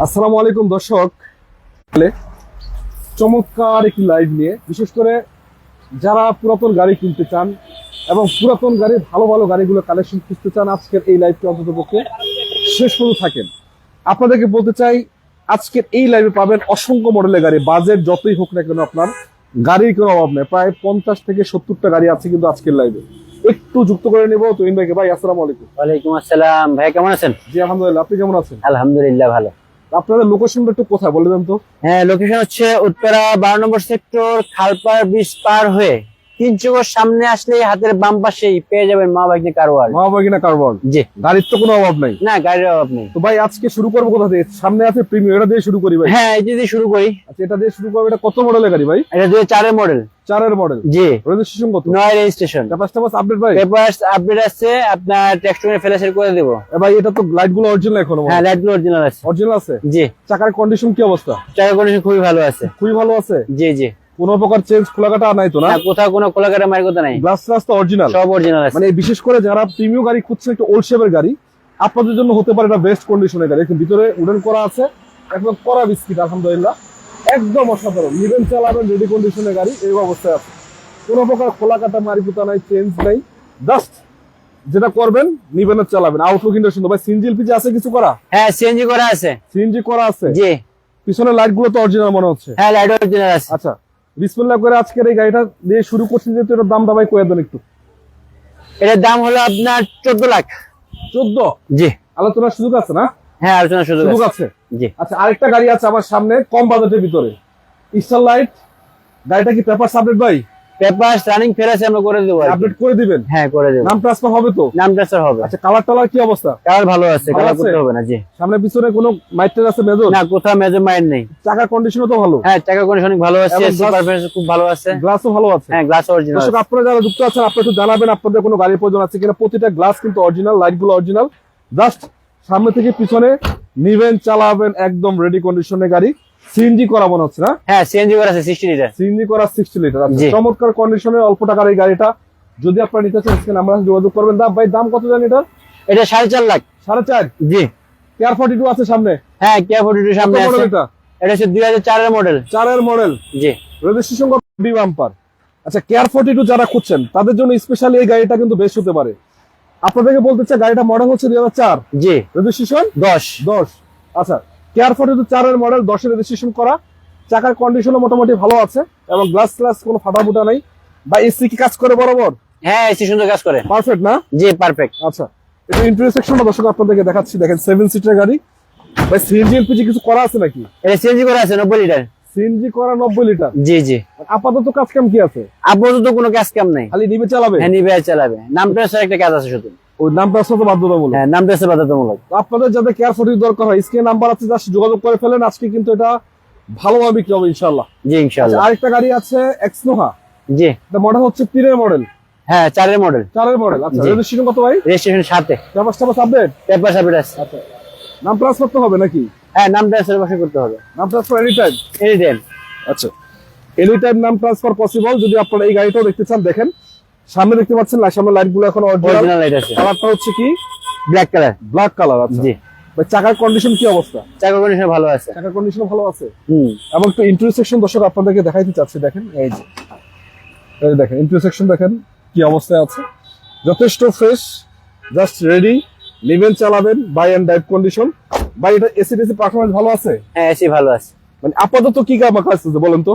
আসসালামু আলাইকুম দর্শক, চমৎকার একটি লাইভ নিয়ে বিশেষ করে যারা পুরাতন গাড়ি কিনতে চান এবং পুরাতন গাড়ির ভালো ভালো গাড়িগুলো কালেকশন খুঁজতে চান, আজকের এই লাইভটি অন্তত পক্ষে শেষ পর্যন্ত থাকেন। আপনাদেরকে বলতে চাই, আজকের এই লাইভে পাবেন অসংখ্য মডেলের গাড়ি। বাজেট যতই হোক না কেন আপনার গাড়ির কোনো অভাব নেই। প্রায় 50 থেকে 70টা গাড়ি আছে কিন্তু আজকের লাইভে। একটু যুক্ত করে নেবো তুহিন ভাইকে। ভাই আসসালামু আলাইকুম। ওয়ালাইকুম আসসালাম। ভাই কেমন আছেন? জি আলহামদুলিল্লাহ, আপনি কেমন আছেন? আলহামদুলিল্লাহ ভালো। আপনাদের লোকেশনটা একটু কোথায় বলে দেন তো? হ্যাঁ, লোকেশন হচ্ছে উত্তরা 12 নম্বর সেক্টর, খালপাড় ব্রিজ পার হয়ে 3 চৌকের সামনে আসলে হাতের বাম পাশেই পেয়ে যাবেন মা বাগনি কারওয়াল। মা বাগিনা কারওয়াল। জি, গাড়ির তো কোনো অভাব নাই। না গাড়ির অভাব নেই। তো ভাই আজকে শুরু করবো কোথা থেকে? সামনে আছে প্রিমিয়ার, এটা দিয়ে শুরু করি ভাই। হ্যাঁ, এই দিয়ে শুরু করি। আচ্ছা, এটা দিয়ে শুরু করবো। এটা কত মডেলের গাড়ি ভাই? এটা 2004 এর মডেল। 4 এর মডেল। জি, রেজিস্ট্রেশন কত? 9 রেজিস্ট্রেশন। ক্যাপাসিটি আপডেট ভাই? পেপারস আপডেট আছে, আপনার টেক্সচার ফেলেসের করে দেব। ভাই এটা তো লাইট গুলো অরিজিনাল এখনো? হ্যাঁ, লাইট গুলো অরিজিনাল আছে। অরিজিনাল আছে। জি। চাকার কন্ডিশন কি অবস্থা? চাকার কন্ডিশন খুবই ভালো আছে। খুবই ভালো আছে। জি জি। কোনো প্রকার চেঞ্জ খোলাকাটা নাই তো? না, কোথাও কোনো কোলাকাটা মার কথা নাই। গ্লাস গ্লাস তো অরিজিনাল, সব অরিজিনাল আছে। মানে বিশেষ করে যারা প্রিমিয়াম গাড়ি খুঁজছেন, একটু ওল্ড শেপের গাড়ি, আপনাদের জন্য হতে পারে এটা বেস্ট কন্ডিশনের গাড়ি। কিন্তু ভিতরে উডেন করা আছে, একদম কড়া বিস্কিট, আলহামদুলিল্লাহ একদম অসাধারণ। নিবেন চালাবেন, রেডি কন্ডিশনের গাড়ি এই অবস্থায় আছে। কোনো প্রকার খোলাকাটা মারিকুতা নাই, চেঞ্জ নাই, জাস্ট যেটা করবেন নিবেন আর চালাবেন। আউটলুক কিন্তু সুন্দর। ভাই সিএনজি এলপিজি আছে কিছু করা? হ্যাঁ, সিএনজি করা আছে। সিএনজি করা আছে। জি। পিছনের লাইট গুলো তো অরিজিনাল মনে হচ্ছে। হ্যাঁ, লাইট অরিজিনাল আছে। আচ্ছা, বিসমিল্লাহ করে আজকের এই গাড়িটা দিয়ে শুরু করছি, যেহেতু এটার দামটা ভাই কয়ে দেন একটু। এটার দাম হলো আপনার 14 লাখ। 14? জি। আলোচনার সুযোগ আছে না? হ্যাঁ, আলোচনার সুযোগ আছে। জি। আচ্ছা, আরেকটা গাড়ি আছে আমার সামনে কম বাজেটের ভিতরে, স্টার লাইট। গাড়িটা কি পেপার আপডেট ভাই? পেপারস রানিং ফেরাস আমরা করে দেব। আপডেট করে দিবেন? হ্যাঁ, করে দেব। নাম ট্রান্সফার হবে তো? নাম ট্রান্সফার হবে। আচ্ছা, কালার টালার কি অবস্থা? কালার ভালো আছে, ভালো কালার আছে? করতে হবে না। জি। সামনে পিছনে কোনো মাইটের আছে মেজর? না, কোথাও মেজর মাইন্ড নেই। চাকার কন্ডিশনও তো ভালো? হ্যাঁ, চাকা কন্ডিশন ভালো আছে, এবং সুপার ফেন্স খুব ভালো আছে। গ্লাসও ভালো আছে? হ্যাঁ, গ্লাস অরিজিনাল। দর্শক আপনারা যারা যুক্ত আছেন, আপনারা একটু জানাবেন আপনাদের কোনো গাড়ির প্রয়োজন আছে কিনা। প্রতিটা গ্লাস কিন্তু অরিজিনাল, লাইট গুলো অরিজিনাল। জাস্ট সামনে থেকে পিছনে নিবেন, চালাবেন, একদম রেডি কন্ডিশনের গাড়ি। সিএনজি করা মনে হচ্ছে না? হ্যাঁ, সিএনজি করা আছে 60 লিটার। সিএনজি করা 60 লিটার। জি। চমৎকার কন্ডিশনের অল্প টাকার এই গাড়িটা যদি আপনারা নিতে চান, স্ক্রিনে আমরা যোগাযোগ করবেন। ভাই দাম কত জানেন এটা? এটা 4.5 লাখ। 4.5? জি। কেয়ার 42 আছে সামনে? হ্যাঁ, কিয়া 42 সামনে আছে। এটা এটা হচ্ছে 2004 এর মডেল। 4 এর মডেল। জি। রেজিস্ট্রেশন কত? B bumper. আচ্ছা, কেয়ার 42 যারা খুঁজছেন তাদের জন্য স্পেশালি এই গাড়িটা কিন্তু বেশ হতে পারে। আপনাদেরকে বলতে চাই, গাড়িটা মডেল হচ্ছে 2004। জি। রেজিস্ট্রেশন 10। আচ্ছা, কেয়ার 42 4 এর মডেল, 10 এর রেজিস্ট্রেশন করা। চাকার কন্ডিশনও মোটামুটি ভালো আছে এবং গ্লাস গ্লাস কোনো ফাটাফুটা নাই। বা এসি কি কাজ করে বরাবর? হ্যাঁ, এসি সুন্দর কাজ করে। পারফেক্ট না? জি, পারফেক্ট। আচ্ছা, এটা ইন্টারসেকশনটা দর্শক আপনাদেরকে দেখাচ্ছি। দেখেন 7 সিটের গাড়ি। ভাই সিএনজি এলপিজি কিছু করা আছে নাকি? এটা সিএনজি করা আছে 90 লিটার। সিএনজি করা 90 লিটার। জি জি। আপাতত কাজ কাম কি আছে? আপাতত কোনো কাজ কাম নাই, খালি নিবে চালাবে? হ্যাঁ, নিবে চালাবে। নাম ট্রান্সফার একটা কাজ আছে শুধু। ওই নামটা আসলে তো বাধ্যতামূলক। হ্যাঁ, নাম ট্রান্সফার বাধ্যতামূলক। তো আপনাদের যাদের কেয়ার 40 দরকার হয়, স্ক্রিনে নাম্বার আছে, জাস্ট যোগাযোগ করে ফেলেন। আজকে কিন্তু এটা ভালোভাবে বিক্রি হবে ইনশাআল্লাহ। জি, ইনশাআল্লাহ। আরেকটা গাড়ি আছে এক্সনোহা। জি। এটা মডেল হচ্ছে 3 এর মডেল। হ্যাঁ, 4 এর মডেল। 4 এর মডেল। আচ্ছা, জি। রেজিস্ট্রেশন কত ভাই? রেজিস্ট্রেশন 7 এ। Paper update? পেপার আপডেট আছে। আচ্ছা, নাম ট্রান্সফার তো হবে নাকি? হ্যাঁ, নাম ট্রান্সফার বসে করতে হবে। নাম transfer any time? Any time. আচ্ছা, এনি টাইম নাম ট্রান্সফার পসিবল। যদি আপনারা এই গাড়িটাও দেখতে চান, দেখেন সামনে দেখতে পাচ্ছেন, সামনে লাইট গুলো এখন অরিজিনাল লাইট আছে। কালারটা হচ্ছে কি? Black colour. Black colour. আচ্ছা জি। ভাই চাকার কন্ডিশন কি অবস্থা? চাকা কন্ডিশন ভালো আছে। চাকার কন্ডিশন ভালো আছে। হুম। এবং একটু ইন্টারসেকশন দর্শক আপনাদেরকে দেখাইতে চাচ্ছি। দেখেন এই যে, এই দেখেন ইন্টারসেকশন, দেখেন কি অবস্থায় আছে। যথেষ্ট ফ্রেশ, জাস্ট রেডি, নিবেন চালাবেন, বাই এন্ড ড্রাইভ কন্ডিশন। ভাই এটা এসি টেসি পারফরম্যান্স ভালো আছে? হ্যাঁ, এসি ভালো আছে। মানে আপাতত কি কাজ আছে বলেন তো?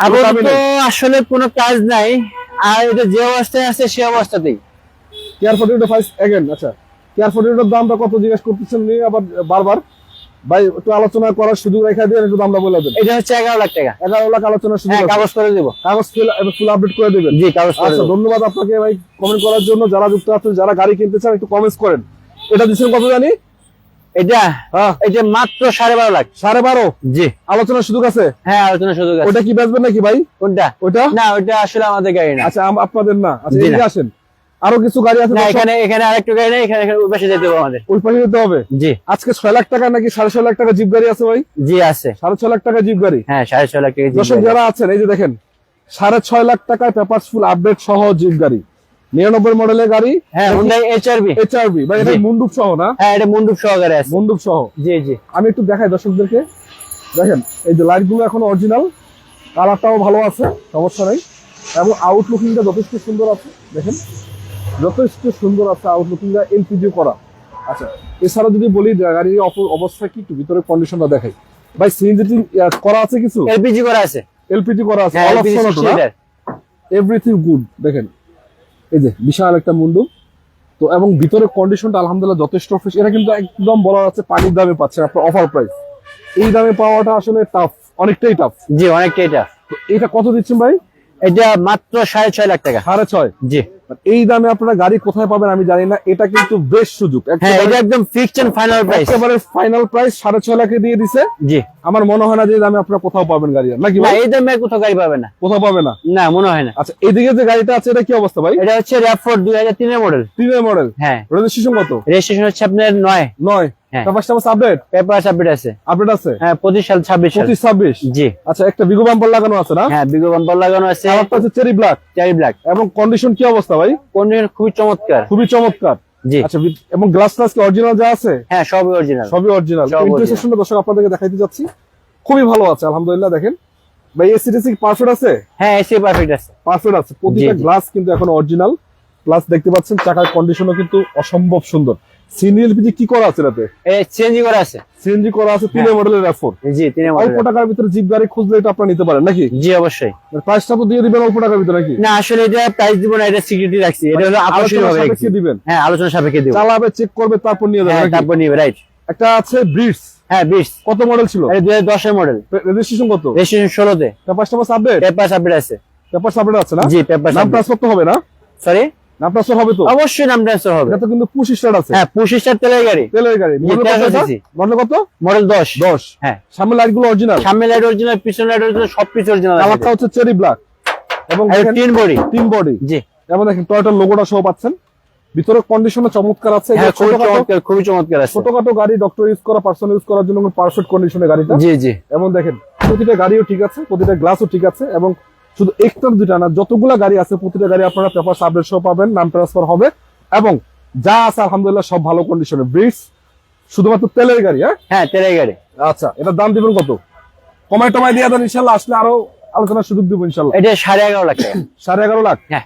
আপাতত আসলে কোনো কাজ নাই, আর এটা যে অবস্থায় আছে সে অবস্থাতেই। কেয়ার 42 ফাইস এগেন। আচ্ছা, কেয়ার 42 দামটা কত জিজ্ঞেস করতেছেন নি আবার বারবার? ভাই একটু আলোচনা করার সুযোগ রেখে দিয়ে একটু দামটা বলে দেন। এটা হচ্ছে 11 লাখ টাকা। 11 লাখ আলোচনার সুযোগ? হ্যাঁ, কাগজ করে দেব। কাগজ ফুল আপডেট করে দেবেন? জি, কাগজ করে আচ্ছা, দেব। ধন্যবাদ আপনাকে ভাই কমেন্ট করার জন্য। যারা যুক্ত আছেন, যারা গাড়ি কিনতে চান, একটু কমেন্টস করেন। এটা দিচ্ছেন কত জানি? এটা হ্যাঁ, এটা মাত্র 12.5 লাখ। 12.5? জি। আলোচনার সুযোগ আছে? হ্যাঁ, আলোচনার সুযোগ আছে। ওটা কি বেচবেন নাকি ভাই? কোনটা? ওটা না, ওটা আসলে আমাদের গাড়ি না। আচ্ছা, আপনাদের না? আচ্ছা, জি এদিকে না। আসেন। আরো কিছু গাড়ি আছে না, দর্শক। এখানে আরেকটু গাড়ি নেই, এখানে ওই পাশে যেতে হবে আমাদের। ওই পাশে যেতে হবে? জি। আজকে 6 লাখ টাকা নাকি 6.5 লাখ টাকা জিপ গাড়ি আছে ভাই? জি, আছে। 6.5 লাখ টাকা জিপ গাড়ি? হ্যাঁ, 6.5 লাখ টাকা। দর্শক যারা আছেন, এই যে দেখেন 6.5 লাখ টাকায় পেপারস ফুল আপডেট সহ জিপ গাড়ি। 99 মডেলের গাড়ি। হ্যাঁ Hyundai HRV। HRV ভাই, এটা জি। মুন্ডুপ সহ না? হ্যাঁ এটা মুন্ডুপ সহকারে আছে। মুন্ডুপ সহ। জি জি। আমি একটু দেখাই দর্শকদেরকে, দেখেন এই যে লাইট গুলো এখন অরিজিনাল, কালারটাও ভালো আছে, সমস্যা নেই, এবং আউটলুকিংটা যথেষ্ট সুন্দর আছে। দেখেন যথেষ্ট সুন্দর আছে আউটলুকিংটা, এলপিজি করা। আচ্ছা, এছাড়া যদি বলি গাড়ির অবস্থা কি, একটু ভিতরে কন্ডিশনটা দেখাই ভাই। সিএনজি করা আছে কিছু? এলপিজি করা আছে। এলপিজি করা আছে, হ্যাঁ LPG 60 লিটার। Everything good. দেখেন এই যে বিশাল একটা মুন্ডু তো, এবং ভিতরে কন্ডিশনটা আলহামদুলিল্লাহ যথেষ্ট ফ্রেশ। এটা কিন্তু একদম বলা যাচ্ছে পানির দামে পাচ্ছেন আপনার, অফার প্রাইস। এই দামে পাওয়াটা আসলে টাফ, অনেকটাই টাফ। জি অনেকটাই টাফ। তো এটা কত দিচ্ছেন ভাই? এটা মাত্র 6.5 লাখ টাকা। 6.5? জি। এই দামে আপনারা গাড়ি কোথায় পাবেন আমি জানি না, এটা কিন্তু বেশ সুযোগ। হ্যাঁ এটা একদম ফিক্সড এন্ড ফাইনাল প্রাইস। একেবারে ফাইনাল প্রাইস 6.5 লাখে দিয়ে দিছে। জি। আমার মনে হয় না যে এই দামে আপনারা কোথাও পাবেন গাড়ি, নাকি না ভাই? এই দামে কোথাও গাড়ি পাবে না। কোথাও পাবে না? না মনে হয় না। আচ্ছা, এদিকে যে গাড়িটা আছে এটা কি অবস্থা ভাই? এটা হচ্ছে RAV4 2003 এর মডেল। 3 এর মডেল। হ্যাঁ। রেজিস্ট্রেশন কত? রেজিস্ট্রেশন হচ্ছে আপনার 9। হ্যাঁ। তারপর আপডেট? পেপার আপডেট আছে। আপডেট আছে? হ্যাঁ 25 সাল 26 সাল। 25-26? জি। আচ্ছা, একটা বিগো বাম্পার লাগানো আছে না? হ্যাঁ বিগো বাম্পার লাগানো আছে। কালারটা হচ্ছে চেরি ব্ল্যাক। Cherry black. এবং কন্ডিশন কি অবস্থা ভাই? কন্ডিশন খুবই চমৎকার। খুবই চমৎকার। জি। আচ্ছা, এবং গ্লাস কি অরিজিনাল যা আছে? হ্যাঁ সবই অরিজিনাল। সবই অরিজিনাল। সব ইন্টারসেকশনটা দর্শক আপনাদেরকে দেখাইতে যাচ্ছি, খুবই ভালো আছে আলহামদুলিল্লাহ। দেখেন ভাই, এসি টেসি পারফেক্ট আছে? হ্যাঁ এসি পারফেক্ট আছে। পারফেক্ট আছে, প্রতিটা গ্লাস কিন্তু এখন অরিজিনাল। প্লাস দেখতে পাচ্ছেন চাকার কন্ডিশনও কিন্তু অসম্ভব সুন্দর। সিএনজি কি করা আছে এটাতে? এই সিএনজি করা আছে। সিএনজি করা আছে, 3 মডেলের RAV4। জি 3 অল্প মডেল। টাকার ভিতরে জিপ গাড়ি খুঁজলে এটা আপনারা নিতে পারেন নাকি? জি অবশ্যই। প্রাইসটা তো দিয়ে দিবেন অল্প টাকার ভিতরে নাকি? না আসলে এটা প্রাইস দিব না, এটা সিকিউরিটি রাখছি। এটা হলো আকর্ষণীয় আলোচনা ভাবে সাপেক্ষে দিবেন? হ্যাঁ আলোচনা সাপেক্ষে দিব। চালাবে, চেক করবে, তারপর নিয়ে যাবে হ্যাঁ নাকি? তারপর নিবে, রাইট। একটা আছে ব্রিজ। হ্যাঁ 20। কত মডেল ছিল? এটা 2010 এর মডেল। রেজিস্ট্রেশন কত? রেজিস্ট্রেশন 16 তে। Paper update? পেপার আপডেট আছে। পেপার আপডেট আছে না? জি পেপার নাম ট্রান্সফার তো হবে না? সরি নাম ট্রান্সফার হবে তো? অবশ্যই নাম ট্রান্সফার হবে। এটা তো কিন্তু পুশ স্টার্ট আছে। হ্যাঁ 25 স্টার তেলের গাড়ি। তেলের গাড়ি। জি, 1300 মডেল কত? মডেল 10। 10? হ্যাঁ। সামনে লাইট গুলো অরিজিনাল? সামনে লাইট অরিজিনাল, পিছনে লাইট অরিজিনাল, সবকিছু অরিজিনাল আছে। কালারটা হচ্ছে চেরি ব্ল্যাক। এবং এটা টিন বডি। Tin body. জি। এবং দেখেন টয়োটার লোগোটা সহ পাচ্ছেন। ভিতরে কন্ডিশনও চমৎকার আছে। হ্যাঁ খুবই চমৎকার, খুবই চমৎকার আছে। ছোটখাটো গাড়ি ডক্টর ইউজ করা, পার্সোনাল ইউজ করার জন্য পারফেক্ট কন্ডিশনে গাড়িটা। জি জি। এবং দেখেন প্রতিটা গাড়িও ঠিক আছে, প্রতিটা গ্লাসও ঠিক আছে, এবং শুধু একটা দুটা না, যতগুলা গাড়ি আছে প্রতিটা গাড়ি আপনারা পেপার আপডেট সহ পাবেন, নাম ট্রান্সফার হবে, এবং যা আছে আলহামদুলিল্লাহ সব ভালো কন্ডিশনে। ব্রিজ শুধুমাত্র তেলের গাড়ি। হ্যাঁ তেলের গাড়ি। আচ্ছা, এটার দাম দিবেন কত? কমায় টমায় দিয়ে দেন ইনশাল্লাহ, আসলে আরো আলোচনার সুযোগ দিব ইনশাল্লাহ। এটা 11.5 লাখ টাকা। 11.5 লাখ? হ্যাঁ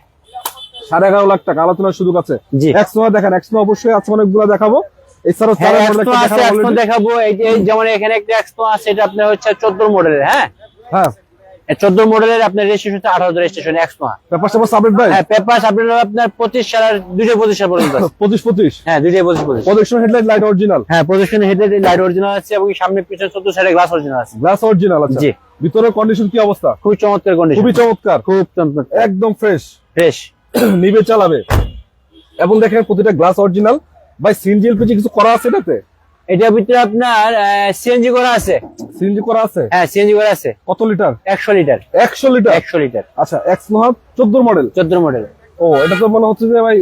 11.5 লাখ টাকা আলোচনার সুযোগ আছে। জি। এক্সনো দেখেন, এক্সনো অবশ্যই আছে, অনেকগুলো দেখাবো। এছাড়াও হ্যাঁ 4 মডেল একটা দেখাবো এক্সপো already। দেখাবো। এই যেমন এখানে একটা এক্সপো আছে, এটা আপনার হচ্ছে 14 মডেলের। হ্যাঁ হ্যাঁ 14 মডেলের আপনার রেজিস্ট্রেশন হচ্ছে 18 রেজিস্ট্রেশন এক্সপো। পেপার আপডেট ভাই? হ্যাঁ পেপার আপডেট আপনার 25 সালের 225 সাল পর্যন্ত আছে। 25? হ্যাঁ 225। Projection headlight light original? হ্যাঁ প্রজেকশন হেডলাইট লাইট অরিজিনাল আছে, এবং সামনে পিছনে 14 সাইডে গ্লাস অরিজিনাল আছে। গ্লাস অরিজিনাল আছে? জি। ভিতরের কন্ডিশন কি অবস্থা? খুবই চমৎকার কন্ডিশন। খুবই চমৎকার, খুব চমৎকার, একদম ফ্রেশ ফ্রেশ। নিবে চালাবে। এবং দেখেন প্রতিটা গ্লাস অরিজিনাল। ভাই সিএনজি এলপিজি কিছু করা আছে এটাতে? এটার ভিতরে আপনার সিএনজি করা আছে। সিএনজি করা আছে? হ্যাঁ সিএনজি করা আছে। কত লিটার? 100 লিটার। 100 লিটার? 100 লিটার। আচ্ছা, এক্সনো 14 মডেল? 14 মডেল। ও, এটা তো মনে হচ্ছে যে ভাই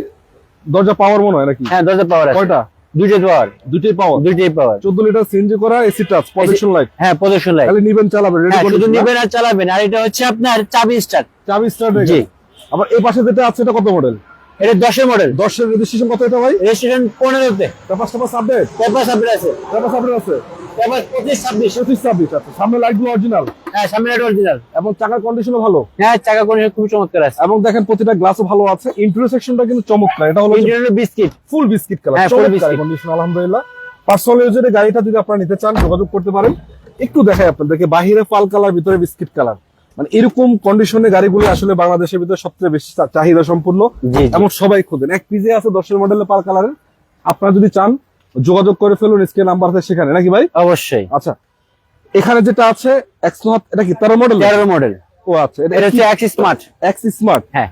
দরজা পাওয়ার মনে হয় নাকি? হ্যাঁ দরজা পাওয়ার আছে। কয়টা? দুইটা পাওয়ার। দুইটাই পাওয়ার? দুইটাই পাওয়ার। 14 লিটার সিএনজি করা, এসি টাচ, প্রজেকশন লাইট। হ্যাঁ প্রজেকশন লাইট। খালি নিবেন চালাবেন, রেডি হ্যাঁ করে শুধু নিবেন আর চালাবেন। আর এটা হচ্ছে আপনার চাবি স্টার্ট। চাবি স্টার্ট হয়ে জি। গেছে। আবার এই পাশে যেটা আছে এটা কত মডেল? এটা 10 এর মডেল। 10 এর রেজিস্ট্রেশন কত এটা ভাই? রেজিস্ট্রেশন 15 তে। Paper update? পেপার আপডেট আছে। পেপার আপডেট আছে? পেপার 25 26। 25-26? আচ্ছা, সামনে লাইট গুলো অরিজিনাল? হ্যাঁ সামনে লাইট অরিজিনাল, এবং চাকার কন্ডিশনও ভালো? হ্যাঁ চাকা কন্ডিশন খুব চমৎকার আছে। এবং দেখেন প্রতিটা গ্লাসও ভালো আছে। ইন্টেরিয়র সেকশনটা কিন্তু চমৎকার। এটা হলো ইন্টেরিয়র বিস্কিট, ফুল বিস্কিট কালার, হ্যাঁ, full চমৎকার biscuit। কন্ডিশন আলহামদুলিল্লাহ। পার্সোনাল ইউজের গাড়িটা যদি আপনারা নিতে চান যোগাযোগ করতে পারেন। একটু দেখাই আপনাদেরকে, বাহিরে পাল কালার, ভিতরে বিস্কিট কালার, মানে এরকম কন্ডিশনে গাড়িগুলো আসলে বাংলাদেশের ভিতরে সবচেয়ে বেশি চাহিদা সম্পূর্ণ, জি এবং সবাই খোঁজেন। এক পিজে আছে 10 এর মডেলের পাল কালারের। আপনারা যদি চান যোগাযোগ করে ফেলুন, স্ক্রিনে নাম্বার আছে সেখানে, নাকি ভাই? অবশ্যই। আচ্ছা, এখানে যেটা আছে এক্সনো, এটা কি 13 মডেল? 13 মডেল। ও আচ্ছা, এটা হচ্ছে এক্স স্মার্ট। X smart? হ্যাঁ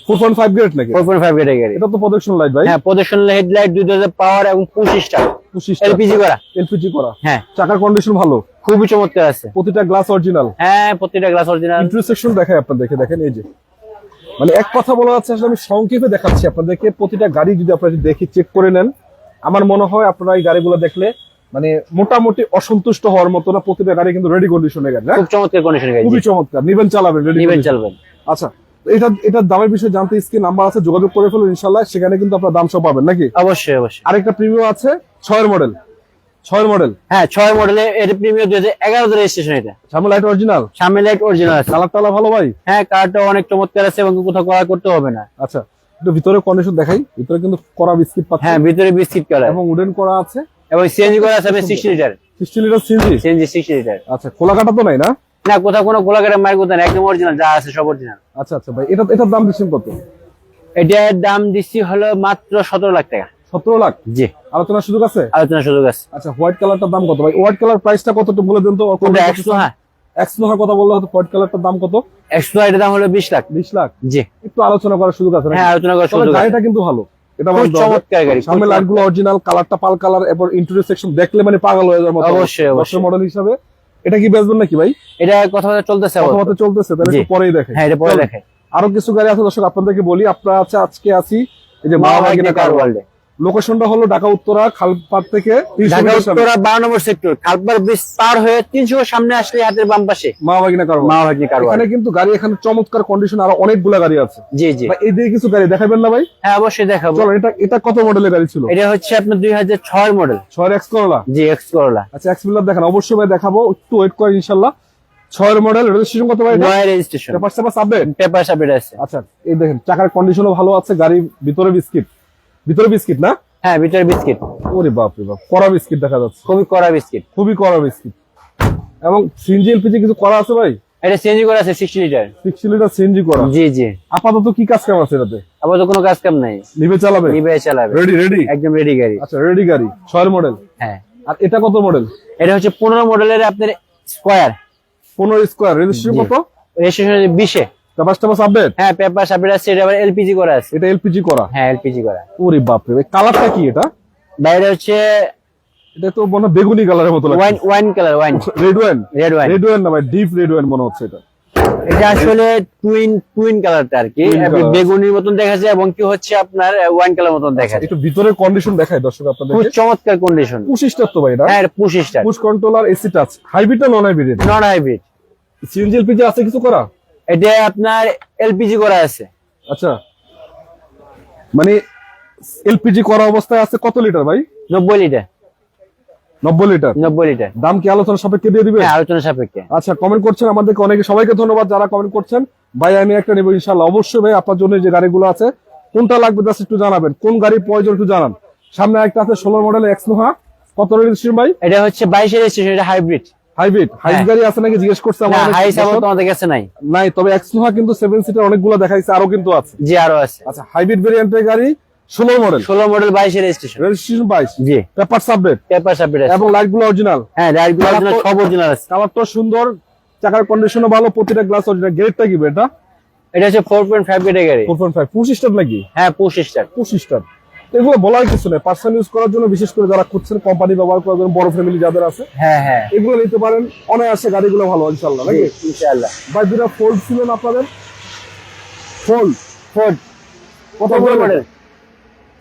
4.5 গ্রেড নাকি? 4.5 এর গাড়ি। এটা তো প্রজেকশন লাইট ভাই? হ্যাঁ প্রজেকশন হেডলাইট, 2000 পাওয়ার এবং 25 স্টার। 25 এলপিজি করা। এলপিজি করা? হ্যাঁ চাকার কন্ডিশন ভালো? খুবই চমৎকার আছে। প্রতিটা গ্লাস অরিজিনাল? হ্যাঁ প্রতিটা গ্লাস অরিজিনাল। ইন্টারসেকশন দেখাই আপনাদেরকে, দেখেন এই যে, মানে এক কথা বলা যাচ্ছে, আসলে আমি সংক্ষেপে দেখাচ্ছি আপনাদেরকে। প্রতিটা গাড়ি যদি আপনারা দেখে চেক করে নেন, আমার মনে হয় আপনারা এই গাড়িগুলো দেখলে মানে মোটামুটি অসন্তুষ্ট হওয়ার মতো না। প্রতিটা গাড়ি কিন্তু রেডি কন্ডিশনে গাড়ি, খুব চমৎকার কন্ডিশনের গাড়ি। খুবই চমৎকার। নিবেন চালাবেন, রেডি নিবেন চালাবেন। আচ্ছা, এটার দামের বিষয়ে জানতে স্ক্রিন নাম্বার আছে, যোগাযোগ করে ফেলুন ইনশাল্লাহ, সেখানে কিন্তু আপনার দাম সব পাবেন নাকি? অবশ্যই অবশ্যই। আরেকটা প্রিমিয়াম আছে 6 মডেল, 6 মডেল। হ্যাঁ 6 মডেলের এর প্রিমিয়াম 2011 রেজিস্ট্রেশন। এটা সামনে লাইট অরিজিনাল, সামনে লাইট অরিজিনাল আছে। কালার টালা ভালো ভাই? হ্যাঁ কালারটা অনেক চমৎকার আছে এবং কোথাও করা করতে হবে না। আচ্ছা, একটু ভিতরে কন্ডিশন দেখাই। ভিতরে কিন্তু করা বিস্কিট পাচ্ছেন। হ্যাঁ ভিতরে বিস্কিট কালার এবং উডেন করা আছে এবং সিএনজি করা আছে 60 litre. 60 litre CNG. CNG 60 litre. আচ্ছা, খোলা কাটা তো নাই না? না কোথাও কোনো গোলাকারের মায়ের কোথাও একদম অরিজিনাল, যা আছে সব অরিজিনাল। আচ্ছা আচ্ছা ভাই, এটার দাম দিচ্ছেন কত? এটার দাম দিচ্ছি হলো মাত্র 17 লাখ টাকা। 17 লাখ? জি, আলোচনার সুযোগ আছে? আলোচনার সুযোগ আছে। আচ্ছা, হোয়াইট কালারটার দাম কত ভাই? হোয়াইট কালার প্রাইসটা কত একটু বলে দেন তো। হ্যাঁ এক্সনোহা কথা বললে হয়তো, হোয়াইট কালারটার দাম কত? এক্সট্রা এটার দাম হলো 20 লাখ। 20 লাখ? জি, একটু আলোচনা করার সুযোগ আছে নাকি? হ্যাঁ আলোচনা করার তবে সুযোগ আছে। গাড়িটা কিন্তু ভালো, এটা খুব বলতে হবে। চমৎকার গাড়ি। সামনে লাইট গুলো অরিজিনাল, কালারটা পাল কালার, এরপর ইন্টেরিয়র সেকশন দেখলে মানে পাগল হয়ে যাওয়ার মতো। অবশ্যই অবশ্যই। মডেল হিসাবে এটা কি বেচবেন নাকি ভাই? এটা কথাবার্তা চলতেছে, কথাবার্তা চলতেছে, তাহলে জি। একটু পরেই দেখেন। হ্যাঁ এটা পরে দেখে। আরো কিছু গাড়ি আছে দর্শক, আপনাদেরকে বলি। আপনারা আজকে আছি এই যে মাওয়া কার ওয়ার্ল্ডে। লোকেশনটা হলো ঢাকা উত্তরা খালপাড় থেকে 30 ঢাকা মিনিটের সামনে। উত্তরা 12 নম্বর সেক্টর, খালপাড় ব্রিজ পার হয়ে 300 সামনে আসলে হাতের বাম পাশে মাওয়া কার ওয়ার্ল্ড। মাওয়া কার ওয়ার্ল্ড। এখানে কিন্তু গাড়ি, এখানে চমৎকার কন্ডিশন আরো অনেকগুলা গাড়ি আছে। জি জি। ভাই এই দিকে কিছু গাড়ি দেখাবেন না ভাই? হ্যাঁ অবশ্যই দেখাবো। চলো, এটা কত মডেলের গাড়ি ছিল? এটা হচ্ছে আপনার 2006 মডেল। 6 X Corolla? জি এক্স করলা। আচ্ছা, এক্স মিলার দেখেন, অবশ্যই ভাই দেখাবো, একটু ওয়েট করেন ইনশাআল্লাহ। 6 মডেল, রেজিস্ট্রেশন কত ভাই? নয় রেজিস্ট্রেশন। পেপার সেপার আপডেট? পেপার আপডেট আছে। আচ্ছা, এই দেখেন চাকার কন্ডিশনও ভালো আছে, গাড়ি ভিতরে বিস্কিট, ভিতরে বিস্কিট না? হ্যাঁ ভিতরে বিস্কিট। ওরে বাপ রে বাপ, কড়া বিস্কিট দেখা যাচ্ছে, খুবই কড়া বিস্কিট। খুবই কড়া বিস্কিট। এবং সিএনজি এলপিজি কিছু করা আছে ভাই? এটা সিএনজি করা আছে 60 লিটার। 60 লিটার সিএনজি করা? জি জি। আপাতত কি কাজ কাম আছে এটাতে? আপাতত কোনো কাজ কাম নাই, নিভে চালাবে? নিবে চালাবে। Ready ready? একদম রেডি গাড়ি। আচ্ছা, রেডি গাড়ি, 6 মডেল। হ্যাঁ। আর এটা কত মডেল? এটা হচ্ছে 15 মডেলের আপনার স্কয়ার। 15 স্কয়ার, রেজিস্ট্রেশন কত? রেজিস্ট্রেশন 20 এ। পেপার টেপার আপডেট? হ্যাঁ পেপার আপডেট আছে। এটা আবার এলপিজি করা আছে। এটা এলপিজি করা? হ্যাঁ এলপিজি করা। ওরে বাপ রে ভাই, কালারটা কি এটা? বাইরে হচ্ছে এটা তো মনে হয় বেগুনি কালারের মতো লাগে। Wine colour, wine. Red wine? Red wine. Red wine না ভাই, ডিপ রেড ওয়াইন মনে হচ্ছে এটা। এটা আসলে টুইন কালারটা আর কি, Twin color। বেগুনির মতন দেখা যায় এবং কি হচ্ছে আপনার ওয়াইন কালার মতন দেখা যায়। একটু ভিতরের কন্ডিশন দেখাই দর্শক খুব আপনাদের। চমৎকার কন্ডিশন। 25 স্টার তো ভাই এটা? হ্যাঁ 25 star. Push controller, AC touch. Hybrid না non hybrid? Non hybrid. CNG LPG আছে কিছু করা? এটা আপনার এলপিজি করা আছে। আচ্ছা, মানে এলপিজি করা অবস্থায় আছে। কত লিটার ভাই? 90 লিটার। 90 লিটার? 90 লিটার। দাম কি আলোচনা সাপেক্ষে দিয়ে দিবে? হ্যাঁ আলোচনা সাপেক্ষে। আচ্ছা, কমেন্ট করছেন আমাদেরকে অনেকে, সবাইকে ধন্যবাদ যারা কমেন্ট করছেন। ভাই আমি একটা নেবো ইনশাআল্লাহ। অবশ্যই ভাই, আপনার জন্য যে গাড়িগুলো আছে কোনটা লাগবে জাস্ট একটু জানাবেন, কোন গাড়ি প্রয়োজন একটু জানান। সামনে একটা আছে 16 মডেলের এক্সনোহা, কত রেজিস্ট্রেশন ভাই? এটা হচ্ছে 22 এর রেজিস্ট্রেশন। এটা হাইব্রিড। হাইব্রিড? হাইব্রিড গাড়ি আছে নাকি জিজ্ঞেস করছে না আমাদের হাই সাপোর্ট দর্শক। আমাদের কাছে নাই। নাই, তবে এক্সনোহা কিন্তু 7 সিটার অনেকগুলো দেখাইছে, আরো কিন্তু আছে। জি আরো আছে। আচ্ছা, হাইব্রিড ভেরিয়েন্টের গাড়ি, 16 মডেল, 16 মডেল 22 এর রেজিস্ট্রেশন। রেজিস্ট্রেশন 22, জি পেপার আপডেট পেপার আপডেট আছে। এবং লাইট গুলো অরিজিনাল? হ্যাঁ লাইট গুলো অরিজিনাল, সব অরিজিনাল আছে। কালারটা সুন্দর, চাকার কন্ডিশনও ভালো, প্রতিটা গ্লাস অরিজিনাল। গ্রেডটা কি এটা? এটা হচ্ছে 4.5 গ্রেডের গাড়ি। 4.5, 25 স্টার নাকি? হ্যাঁ 25 স্টার। 25 স্টার। এগুলো বলার কিছু নেই, পার্সোনাল ইউজ করার জন্য, বিশেষ করে যারা করছেন, কোম্পানি ব্যবহার করার জন্য, বড় ফ্যামিলি যাদের আছে হ্যাঁ হ্যাঁ এগুলো নিতে পারেন অনায়াসে। গাড়িগুলো ভালো ইনশাআল্লাহ নাকি? ইনশাআল্লাহ। ভাই দুটা ফোল্ড ছিল না আপনাদের? ফোল্ড ফোর্ড কত 14 মডেল? মডেল।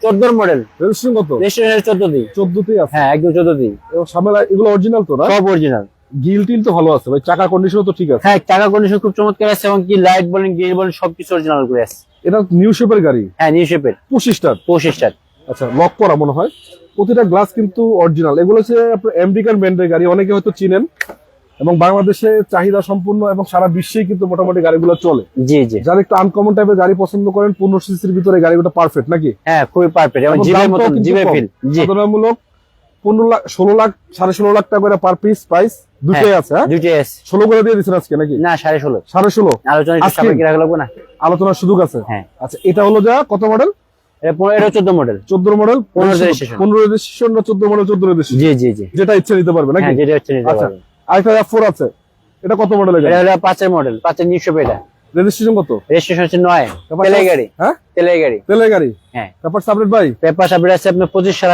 14 মডেল। রেজিস্ট্রেশন কত? রেজিস্ট্রেশন 14 দি। 14তেই আছে? হ্যাঁ একদম 14 দি। এবং সামনে এগুলো অরিজিনাল তো না? সব অরিজিনাল। গিল টিল তো ভালো আছে ভাই, চাকা কন্ডিশনও তো ঠিক আছে? হ্যাঁ টাকা কন্ডিশন খুব চমৎকার আছে এবং কি লাইট বলেন গ্রিল বলেন সবকিছু অরিজিনাল করে আছে। এটা নিউ শেপের গাড়ি? হ্যাঁ নিউ শেপের। 25 স্টার? 25 স্টার। আচ্ছা, লক করা মনে হয়, প্রতিটা গ্লাস কিন্তু অরিজিনাল। এগুলো হচ্ছে আপনার আমেরিকান ব্র্যান্ডের গাড়ি, অনেকে হয়তো চিনেন, এবং বাংলাদেশে চাহিদা সম্পূর্ণ এবং সারা বিশ্বেই কিন্তু মোটামুটি গাড়িগুলো চলে। জি জি। যারা একটু আনকমন টাইপের গাড়ি পছন্দ করেন, 15 সিসির ভিতরে গাড়িগুলো পারফেক্ট নাকি? হ্যাঁ খুবই পারফেক্ট এবং জিপের মতন, জিপের ফিল। জি তুলনামূলক 15 লাখ, 16 লাখ, 16.5 লাখ টাকা করে পার পিস প্রাইস দুটোই আছে। হ্যাঁ দুটোই আছে। 16 করে দিয়ে দিচ্ছেন আজকে নাকি? না 16.5। 16.5 আলোচনা একটু আজকে? সাপেক্ষে রাখা লাগবে না? আলোচনার সুযোগ আছে? হ্যাঁ। আচ্ছা, এটা হলো যা কত মডেল? এটা 14 মডেল। 14 model, 15 registration. 15 রেজিস্ট্রেশন না 14 মডেল? 14 রেজিস্ট্রেশন। জি জি জি। যেটা ইচ্ছে নিতে পারবে নাকি? হ্যাঁ যেটা হচ্ছে নিতে আচ্ছা, পারবেন। আরেকটা F4 আছে, এটা কত মডেলের গাড়ি? এটা হলো 5 এর মডেল, 5 এর নিউ শেপ। এটা রেজিস্ট্রেশন কত? রেজিস্ট্রেশন হচ্ছে 9। তেলের গাড়ি। হ্যাঁ তেলের গাড়ি। তেলের গাড়ি? হ্যাঁ। পেপার আপডেট ভাই? পেপার আপডেট আছে আপনার 25 সাল,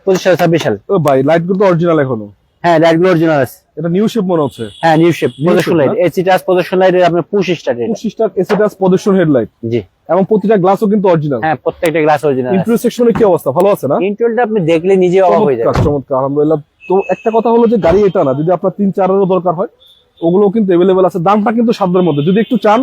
25 সাল 26 সাল। ও ভাই, লাইট গুলো তো অরিজিনাল এখনো? হ্যাঁ লাইট গুলো অরিজিনাল আছে। এটা নিউ শেপ মনে হচ্ছে? হ্যাঁ নিউ শেপ, New প্রদর্শন shape লাইট, না? এসি টাচ প্রদর্শন লাইট আপনার 25 স্টার। 25 স্টার এসি টাচ প্রদর্শন হেডলাইট, জি। এবং প্রতিটা গ্লাসও কিন্তু অরিজিনাল? হ্যাঁ প্রত্যেকটা গ্লাস অরিজিনাল। ইন্টেরিয়র সেকশনে কি অবস্থা, ভালো আছে না? ইন্টেরিয়রটা আপনি দেখলে নিজে অবাক হয়ে যাবেন। চমৎকার চমৎকার, আলহামদুলিল্লাহ। তো একটা কথা হলো যে গাড়ি এটা না, যদি আপনার 3-4 এরও দরকার হয় ওগুলো কিন্তু अवेलेबल আছে। দামটা কিন্তু সাধ্যের মধ্যে, যদি একটু চান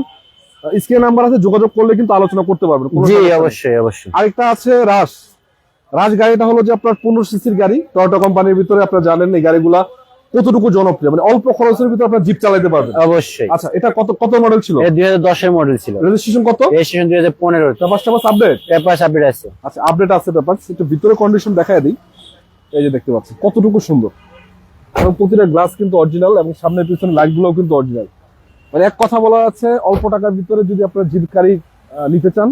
স্ক্রিন নাম্বার আছে, যোগাযোগ করলে কিন্তু আলোচনা করতে পারবেন, কোনো জি সমস্যা নেই। অবশ্যই অবশ্যই। আরেকটা আছে রাশ গাড়িটা হলো যে আপনার 15 সিসির গাড়ি, টয়োটা কোম্পানির ভিতরে আপনারা জানেন এই গাড়িগুলা কতটুকু জনপ্রিয়, মানে অল্প খরচের ভিতরে আপনার জিপ চালাতে পারবেন। অবশ্যই। আচ্ছা, এটা কত কত মডেল ছিল? এটা 2010 এর মডেল ছিল। রেজিস্ট্রেশন কত? Registration 2015 papers update? Paper submit আছে। আচ্ছা, আপডেট আছে পেপার। একটু ভিতরে কন্ডিশন দেখায় দিই। এই যে দেখতে পাচ্ছেন কতটুকু সুন্দর, এবং প্রতিটা গ্লাস কিন্তু অরিজিনাল, এবং সামনের পিছনে লাইট গুলোও কিন্তু অরিজিনাল। মানে এক কথা বলা আছে, অল্প টাকার ভিতরে যদি আপনার জিপ গাড়ি নিতে চান,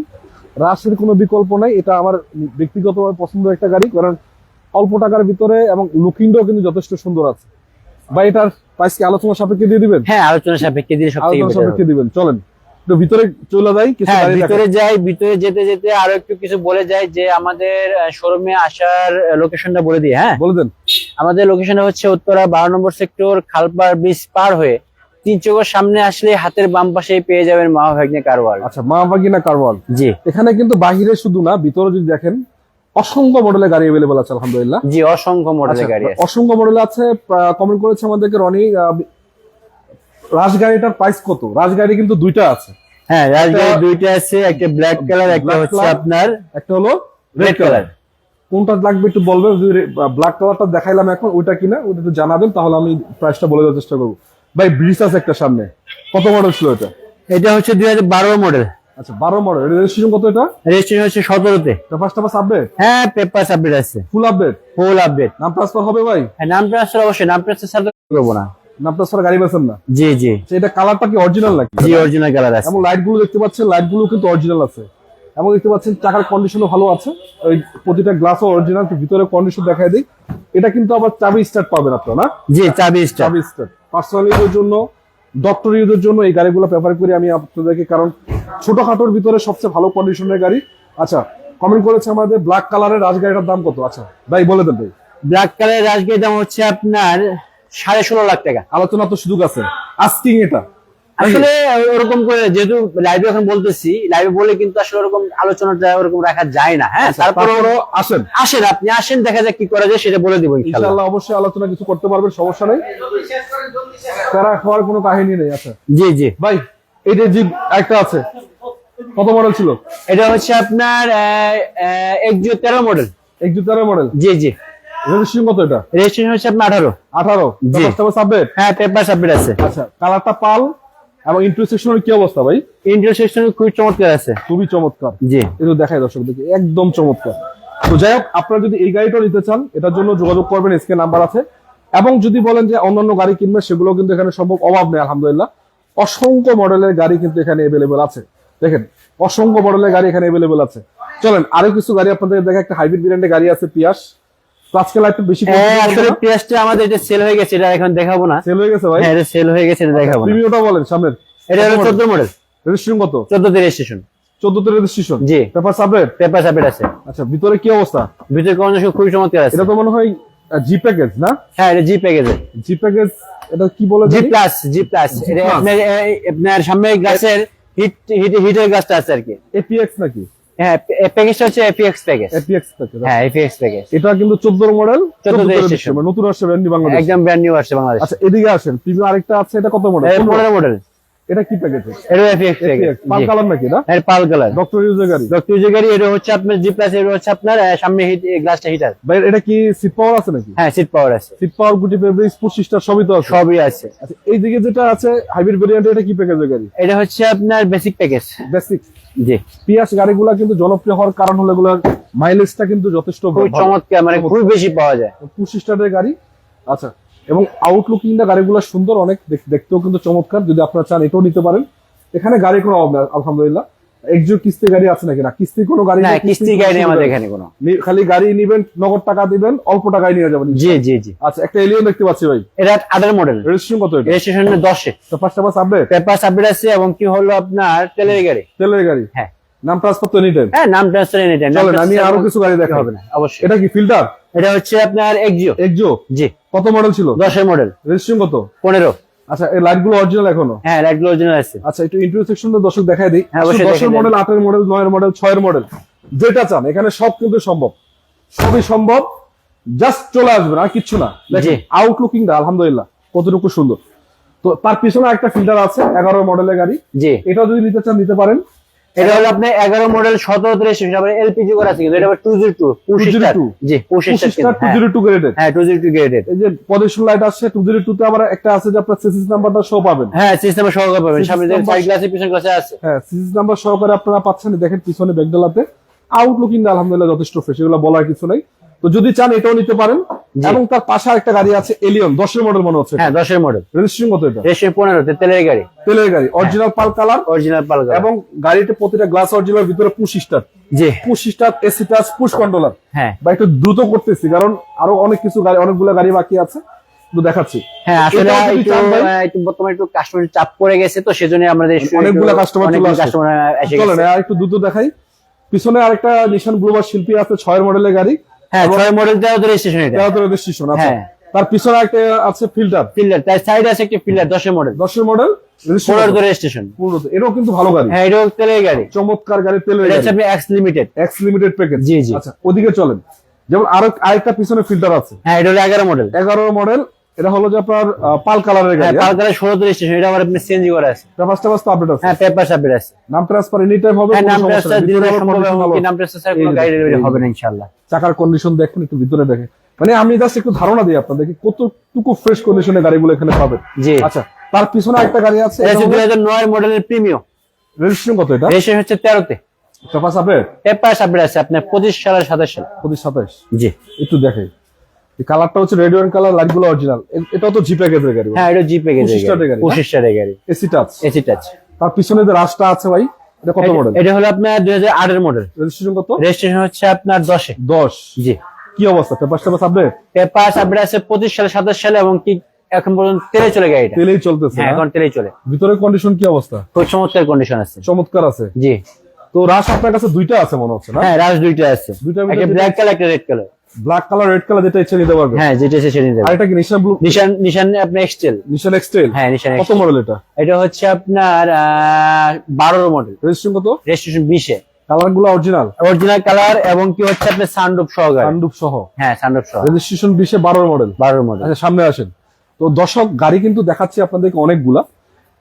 রাশের কোনো বিকল্প নাই। এটা আমার ব্যক্তিগতভাবে পছন্দের একটা গাড়ি, কারণ অল্প টাকার ভিতরে এবং লুকিংটাও কিন্তু যথেষ্ট সুন্দর আছে। বা এটার প্রাইস কি আলোচনা সাপেক্ষে দিয়ে দিবেন? হ্যাঁ, আলোচনা সাপেক্ষে দিয়ে সবথেকে আলোচনা better সাপেক্ষে হবে। দিবেন। চলেন একটু ভিতরে চলে যাই, কিছু হ্যাঁ, গাড়ি ভিতরে দেখাই। যাই। ভিতরে যেতে যেতে আরো একটু কিছু বলে যাই যে আমাদের শোরুমে আসার লোকেশনটা বলে দিই। হ্যাঁ, বলে দেন। আমাদের লোকেশনটা হচ্ছে উত্তরা 12 নম্বর সেক্টর, খালপাড় ব্রিজ পার হয়ে 3 চৌকের সামনে আসলে হাতের বাম পাশেই পেয়ে যাবেন মা ভাগ্নে কার ওয়ার্ল্ড। আচ্ছা, মা ভাগিনা কারওয়াল। জি এখানে কিন্তু বাহিরে শুধু না, ভিতরে যদি দেখেন অসংখ্য মডেলের গাড়ি অ্যাভেলেবল আছে আলহামদুলিল্লাহ। জি, অসংখ্য মডেলের গাড়ি আছে। অসংখ্য মডেল আছে। কমেন্ট করেছে আমাদেরকে রনি, রাশ গাড়িটার প্রাইস কত? রাশ গাড়ি কিন্তু দুইটা আছে। হ্যাঁ, রাজগাড়ি দুইটা আছে, একটা ব্ল্যাক কালার, একটা Black হচ্ছে color, আপনার একটা হলো রেড রেড কালার। কালার। কোনটা লাগবে একটু বলবেন। যদি ব্ল্যাক কালারটা দেখাইলাম এখন, ওইটা কিনা ওইটা একটু জানাবেন, তাহলে আমি প্রাইসটা বলে দেওয়ার চেষ্টা করবো। ভাই, ব্রিজ আছে একটা সামনে, কত মডেল ছিল এটা? এটা হচ্ছে 2012 মডেল। আচ্ছা, 12 মডেল। রেজিস্ট্রেশন কত এটা? রেজিস্ট্রেশন হচ্ছে 17-তে। Papers update? হ্যাঁ, পেপার সাবমিট আছে, ফুল আপডেট? Full update. নাম ট্রান্সফার হবে ভাই? হ্যাঁ, নাম ট্রান্সফার অবশ্যই, নাম ট্রান্সফার সাথে করবো না। নাম ট্রান্সফার গাড়ি বেছেন না? জি জি আচ্ছা, এটা কালারটা কি অরিজিনাল নাকি? জি, অরিজিনাল কালার আছে। এবং লাইট গুলো দেখতে পাচ্ছেন, লাইট গুলো কিন্তু অরিজিনাল আছে, এবং দেখতে পাচ্ছেন চাকার কন্ডিশনও ভালো আছে। ওই প্রতিটা গ্লাসও অরিজিনাল। ভিতরে কন্ডিশন দেখায় দিই। এটা কিন্তু আবার চাবি স্টার্ট পাবেন আপনারা, না? জি, চাবি স্টার। চাবি স্টার্ট পার্সোনাল ইউজের জন্য, ডক্টর ইউজের জন্য এই গাড়িগুলো প্রেফার করি আমি আপনাদেরকে, কারণ ছোটখাটোর ভিতরে সবচেয়ে ভালো কন্ডিশনের গাড়ি। আচ্ছা, কমেন্ট করেছে আমাদের ব্ল্যাক কালারের রাজগাড়িটার দাম কত? আচ্ছা ভাই, বলে দেন ভাই। ব্ল্যাক কালার রাজগাড়ির দাম হচ্ছে আপনার 16.5 লাখ টাকা। আলোচনা তো সুযোগ আছে, আস্কিং এটা। আসলে ওরকম করে যেহেতু লাইভে এখন বলতেছি, লাইভে বলে কিন্তু আসলে ওরকম আলোচনাটা ওরকম রাখা যায় না। হ্যাঁ, তারপরে তারপরও আসেন, আসেন, আপনি আসেন, দেখা যাক কি করা যায়, সেটা বলে দিব ইনশাআল্লাহ। ইনশাআল্লাহ অবশ্যই আলোচনা কিছু করতে পারবেন, সমস্যা নেই। প্যারা খাওয়ার কোনো কাহিনী নেই। আচ্ছা জি জি, ভাই, এই যে জিপ একটা আছে, কত মডেল ছিল? এটা হচ্ছে আপনার এক্সিও 13 মডেল। 1 মডেল। জি জি, রেজিস্ট্রেশন কত এটা? রেজিস্ট্রেশন হচ্ছে আপনার 18। 18? জি। সাবমিট? হ্যাঁ, পেপার সাবমিট আছে। আচ্ছা, কালারটা পাল এবং ইন্টারসেকশনের কি অবস্থা ভাই? ইন্টারসেকশন খুবই চমৎকার আছে। খুবই চমৎকার। জি, একটু দেখাই দর্শকদেরকে, একদম চমৎকার। তো যাই হোক, আপনারা যদি এই গাড়িটা নিতে চান, এটার জন্য যোগাযোগ করবেন, স্ক্রিনে নাম্বার আছে। এবং যদি বলেন যে অন্যান্য গাড়ি কিনবেন, সেগুলো কিন্তু এখানে সম্ভব, অভাব নেই আলহামদুলিল্লাহ। অসংখ্য মডেলের গাড়ি কিন্তু এখানে অ্যাভেলেবেল আছে। দেখেন, অসংখ্য মডেলের গাড়ি এখানে অ্যাভেলেবেল আছে। চলেন আরো কিছু গাড়ি আপনাদের দেখা। একটা হাইব্রিড ব্র্যান্ডের গাড়ি আছে, পিয়াস। তো আজকে লাইভটা বেশি আসলে পেঁয়াজটা আমাদের এটা সেল হয়ে গেছে, এটা এখন দেখাবো না। সেল হয়ে গেছে ভাই? হ্যাঁ, এটা সেল হয়ে গেছে, এটা দেখাবো না। প্রিমিয়মটা বলেন সামনের। এটা হলো 14 মডেল। রেজিস্ট্রেশন কত? 14 তে রেজিস্ট্রেশন। 14 তে রেজিস্ট্রেশন? জি। Paper submit? পেপার সাবমিট আছে। আচ্ছা, ভিতরে কি অবস্থা? ভিতরে কন্ডিশন খুবই চমৎকার আছে। এটা তো মনে হয় জি প্যাকেজ, না? হ্যাঁ, এটা জি প্যাকেজে। জি প্যাকেজ, এটা কি বলে? G plus. জি প্লাস, এটা plus। আপনার সামনে গ্লাসের হিটের গ্লাসটা আছে আর কি। এপিএক্স নাকি? হ্যাঁ, প্যাকেজটা হচ্ছে এপিএক্স প্যাকেজ। এপিএক্স প্যাকেজ। হ্যাঁ, এপিএক্স প্যাকেজ। এটা কিন্তু 14 মডেল, 14 তে রেজিস্ট্রেশন, নতুন আসছে ব্র্যান্ড নিউ বাংলাদেশ। একদম ব্র্যান্ড নিউ আসছে বাংলাদেশ। আচ্ছা, এদিকে আসেন। প্রিমিয়াম আরেকটা আছে, এটা কত মডেল? 15 মডেল। এটা কি প্যাকেজ? এটা এপিএক্স প্যাকেজ। পাল কালার নাকি এটা? এর পাল কালার। ডক্টর ইউজের গাড়ি। ডক্টর ইউজের গাড়ি। এটা হচ্ছে আপনার জি প্লাস, এটা হচ্ছে আপনার সামনে গ্লাসটা হিটার। ভাই, এটা কি সিট পাওয়ার আছে নাকি? হ্যাঁ, সিট পাওয়ার আছে। সিট পাওয়ার, গুটি পেপার, স্পোর্ট সিস্টার সবই তো আছে? সবই আছে। আচ্ছা, এইদিকে যেটা আছে হাইব্রিড ভেরিয়েন্ট, এটা কি প্যাকেজের গাড়ি? এটা হচ্ছে আপনার বেসিক প্যাকেজ। বেসিক। জি, পিয়াস গাড়িগুলা কিন্তু জনপ্রিয় হওয়ার কারণ হলো এগুলোর মাইলেজটা কিন্তু যথেষ্ট খুব ভালো। চমৎকার, মানে খুবই বেশি পাওয়া যায়। 25 স্টারের গাড়ি। আচ্ছা, এবং আউটলুকিংটা গাড়িগুলো সুন্দর অনেক, দেখতেও কিন্তু চমৎকার। যদি আপনারা চান এটাও নিতে পারেন। এখানে গাড়ি কোনো অভাব নেই আলহামদুলিল্লাহ। একজো কিস্তি গাড়ি আছে নাকি? না, কিস্তি কোনো গাড়ি না, নেই, কিস্তি গাড়ি নেই আমাদের এখানে কোনো। খালি গাড়ি নিবেন, নগদ টাকা দিবেন, অল্প টাকায় নিয়ে যাবেন। জি জি জি। আচ্ছা, একটা এলিয়ন দেখতে পাচ্ছি ভাই। এটা 18 মডেল। রেজিস্ট্রেশন কত এটা? রেজিস্ট্রেশন 10-এ। তো first pass update? Paper submit আছে, এবং কি হলো আপনার তেলের গাড়ি। তেলের গাড়ি? হ্যাঁ। নাম ট্রান্সফার তো এনি টাইম? হ্যাঁ, নাম ট্রান্সফার এনি টাইম। চলেন আমি আরো কিছু গাড়ি দেখাবো। হবে না, অবশ্যই। এটা কি ফিল্টার? এটা হচ্ছে আপনার এক্সিও। একজো? জি। কত মডেল ছিল? 10-এর মডেল। রেজিস্ট্রেশন কত? 15। আচ্ছা, এই লাইট গুলো অরিজিনাল এখনো? হ্যাঁ, লাইটগুলো অরিজিনাল আছে। আচ্ছা, একটু ইন্টারসেকশন দর্শক দেখায় দিই। হ্যাঁ, অবশ্যই 10এর দেখাই মডেল, 8-এর মডেল, 9-এর মডেল, 6-এর মডেল, যেটা চান এখানে সব কিন্তু সম্ভব। সবই সম্ভব, জাস্ট চলে আসবেন, আর কিচ্ছু না। দেখেন আউটলুকিংটা আলহামদুলিল্লাহ কতটুকু সুন্দর। তো তার পিছনে একটা ফিল্টার আছে 11 মডেলের গাড়ি, জি এটা যদি নিতে চান নিতে পারেন। এটা হলো আপনার 11 মডেল 17 রেজিস্ট্রেশন, আবার এলপিজি করা আছে কিন্তু এটা আবার 202 202 জি 25 202 গ্রেডের। হ্যাঁ 202 গ্রেডেড। এই যে পজিশন লাইট আছে 202 তে, আবার একটা আছে যে আপনার সিসি নাম্বারটা শো পাবেন। হ্যাঁ সিস্টেমে সহকারে পাবেন, সামনে যে System সাইড গ্লাসে পিছন গ্লাসে আছে। হ্যাঁ সিসি নাম্বার সহকারে আপনারা পাচ্ছেন। দেখেন পিছনে ব্যাকডালাতে আউটলুকিং আলহামদুলিল্লাহ যথেষ্ট ফ্রেশ, এগুলো বলার কিছু নাই। তো যদি চান এটাও নিতে পারেন। জি। এবং তার পাশে একটা গাড়ি আছে এলিয়ন 10 এর মডেল মনে হচ্ছে। হ্যাঁ 10 এর মডেল, রেজিস্ট্রেশন কত এটা? রেজিস্ট্রেশন 15 তে তেলের গাড়ি, তেলের গাড়ি, অরিজিনাল পাল কালার, অরিজিনাল পালকা এবং গাড়িতে প্রতিটা গ্লাস অরিজিনাল, ভিতরে পুশ স্টার্ট, জি push start, AC touch, push controller. হ্যাঁ বা একটু দ্রুত করতেছি কারণ আরো অনেক কিছু গাড়ি, অনেকগুলো গাড়ি বাকি আছে, তো দেখাচ্ছি। হ্যাঁ আসলে এটাও যদি একটু চান ভাই, একটু বর্তমানে একটু কাস্টমার চাপ পড়ে গেছে, তো সেজন্য আমাদের অনেকগুলো কাস্টমার চলে আসছে। কাস্টমার এসে চলেন গেছে। আর একটু দ্রুত দেখাই। পিছনে আরেকটা নিশান গ্লোবাল শিল্পী আছে 6 এর মডেলের গাড়ি, হ্যাঁ 6 মডেল দেওয়া রেজিস্ট্রেশন এটা, 13 রেজিস্ট্রেশন আছে। হ্যাঁ। তার পিছনে একটা আছে ফিল্টার ফিল্টার, তার সাইডে আছে একটা ফিল্টার 10 এর মডেল, 10 এর মডেল, 15 রেজিস্ট্রেশন। এটাও কিন্তু ভালো গাড়ি, হ্যাঁ এটাও তেলের গাড়ি, চমৎকার গাড়ি, তেলের এটা গাড়ি, হচ্ছে আপনি X limited. X limited package. জি, জি। আচ্ছা ওদিকে চলেন। যেমন আরেকটা পিছনে ফিল্টার আছে হ্যাঁ এটা হলো 11 মডেল, 11 মডেল। এটা হলো যে আপনার পাল কালারের হ্যাঁ গাড়ি। পালকারে 16 রেজিস্ট্রেশন, এটা আবার আপনি সিএনজি করা আছে। পেপারস আপডেট আছে। হ্যাঁ পেপার সাবমিট আছে। নাম ট্রান্সফার এনি টাইম হবে, হ্যাঁ কোনো নাম সমস্যা ট্রান্সফার নেই। দিলে ভিতরে সম্ভব, condition ভালো। এবং নাম ট্রান্সফার ছাড়া কোনো এই যে গাড়ি দেখেন, ডেলিভারি এই যে হবে না ইনশাআল্লাহ। চাকার কন্ডিশন দেখেন, একটু ভিতরে দেখেন। মানে আমি জাস্ট একটু ধারণা দিই আপনাদেরকে কতটুকু ফ্রেশ কন্ডিশনে গাড়িগুলো এখানে পাবেন। জি আচ্ছা তার পিছনে একটা গাড়ি আছে, এটা হচ্ছে 2009 মডেলের প্রিমিয়াম, রেজিস্ট্রেশন কত এটা? রেজিস্ট্রেশন হচ্ছে 13 তে, পেপারস আপডেট পেপার সাবমিট আছে আপনার 25 সালের 27 সাল। 27। জি একটু দেখাই, এই কালারটা হচ্ছে রেড ওয়াইন কালার, লাইটগুলো অরিজিনাল। এটাও তো জি প্যাকেজের গাড়ি, হ্যাঁ এটা জিপে গেছে 25 টাকার গাড়ি, 25 টাকার গাড়ি, এসি টাচ। AC touch. তার পিছনে যে রাস্তা আছে ভাই, এটা কত মডেল? এটা হলো আপনার 2008 এর মডেল, রেজিস্ট্রেশন কত? রেজিস্ট্রেশন হচ্ছে আপনার 10 এ। 10। জি কি অবস্থা পেপারস আপডেট? পেপার সাবমিট আছে 25 সালে 27 সালে, এবং কি এখন পর্যন্ত তেলে চলে গাড়িটা। তেলেই চলতেছে হ্যাঁ না? এখন তেলেই চলে, ভিতরের কন্ডিশন কি অবস্থা? খুব চমৎকার কন্ডিশন আছে। চমৎকার আছে। জি তো রাশ আপনার কাছে দুইটা আছে মনে হচ্ছে না? হ্যাঁ রাজ দুইটা আছে, দুইটার একটা ভিতরে ব্ল্যাক কালার একটা red colour. Black colour, red colour, যেটা ইচ্ছে নিতে পারবে। হ্যাঁ যেটা এসে সেটা নিতে আর হবে। এটা কি নিশান ব্লু, নিশান আপনি এক্সটেল। নিশান এক্সটেল? হ্যাঁ নিশান কত মডেল এটা? এটা হচ্ছে আপনার 12 মডেল, রেজিস্ট্রেশন কত? রেজিস্ট্রেশন 20 এ। কালার গুলো অরিজিনাল, অরিজিনাল কালার, এবং কি হচ্ছে আপনার সানরুফ সহকারে। সানরুফ সহ, হ্যাঁ সানরুফ সহ, রেজিস্ট্রেশন 20 এ 12 মডেল। 12 মডেল। আচ্ছা সামনে আসেন। তো দর্শক গাড়ি কিন্তু দেখাচ্ছি আপনাদেরকে অনেকগুলা।